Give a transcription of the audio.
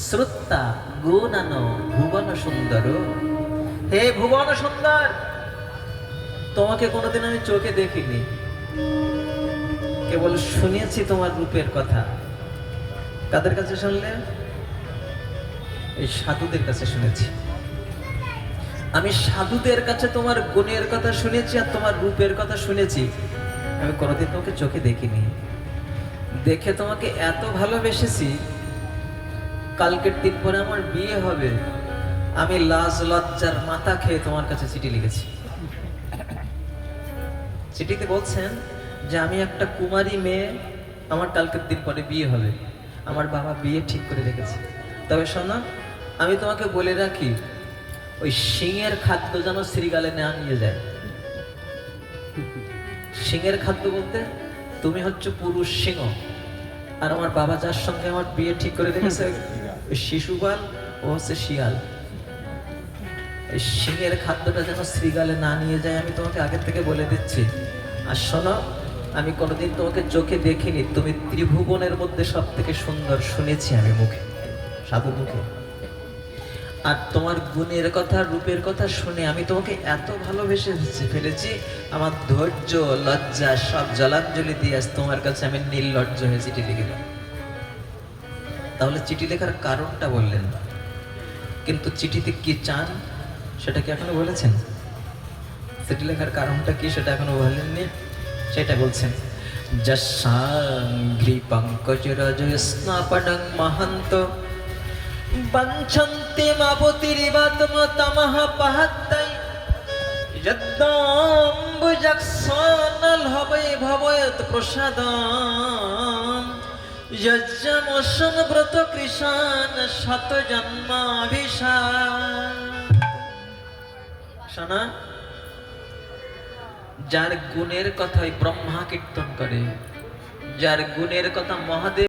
শ্রুতা গুণানো ভুবন সুন্দর। হে ভুবন সুন্দর, তোমাকে কোনোদিন আমি চোখে দেখিনি, কেবল শুনেছি তোমার রূপের কথা। কাদের কাছে শুনলে? এই সাধুদের কাছে শুনেছি। আমি সাধুদের কাছে তোমার গুণের কথা শুনেছি আর তোমার রূপের কথা শুনেছি। আমি কোনোদিন তোমাকে চোখে দেখিনি। দেখে তোমাকে এত ভালোবেসেছি, কালকের দিন পরে আমার বিয়ে হবে, আমি লাজ লজ্জার মাথা খেয়ে তোমার কাছে চিঠি লিখেছি। চিঠিতে বলছেন যে আমি একটা কুমারী মেয়ে, আমার কালকের দিন পরে বিয়ে হবে, আমার বাবা বিয়ে ঠিক করে রেখেছে। তবে শোনো, আমি তোমাকে বলে রাখি, ওই সিংহের খাদ্য যেন শ্রীগালে না নিয়ে যায়। সিংহের খাদ্য বলতে তুমি হচ্ছে পুরুষ সিংহ, আর আমার বাবা যার সঙ্গে আমার বিয়ে ঠিক করে রেখেছে ওই শিশুপাল, ও হচ্ছে শিয়াল। এই সিংহের খাদ্যটা যেন শ্রীগালে না নিয়ে যায়, আমি তোমাকে আগের থেকে বলে দিচ্ছি। আর শোনো, আমি কোনোদিন তোমাকে চোখে দেখিনি, তুমি ত্রিভুবনের মধ্যে সব থেকে সুন্দর শুনেছি আমি মুখে, সাধু মুখে। আর তোমার গুণের কথা রূপের কথা শুনে আমি তোমাকে এত ভালোবেসে ফেলেছি, আমার ধৈর্য লজ্জা সব জলাঞ্জলি দিয়ে আজ তোমার কাছে আমি নির্লজ্জ হয়ে চিঠি লিখে দিলাম। তাহলে চিঠি লেখার কারণটা বললেন, কিন্তু চিঠিতে কি চান সেটা কি এখনো বলেছেন? চিঠি লেখার কারণটা কি সেটা এখনো বলেননি, সেটা বলছেন। যশাংঘ্রি পঙ্কজ রজস্নাপডং মহান্ত বাঞ্ছন্তে মাবতিরিবাতম তমঃ পাহাত্তাই যদ্দম্বুজক্ষণল হবৈ ভবয়ত প্রসাদম যজ্জমসং ব্রত কৃষাণ শত জন্মাভিষাণ। শোনা, যার গুণের কথাই ব্রহ্মা কীর্তন করে, যার গুণের কথা মহাদেব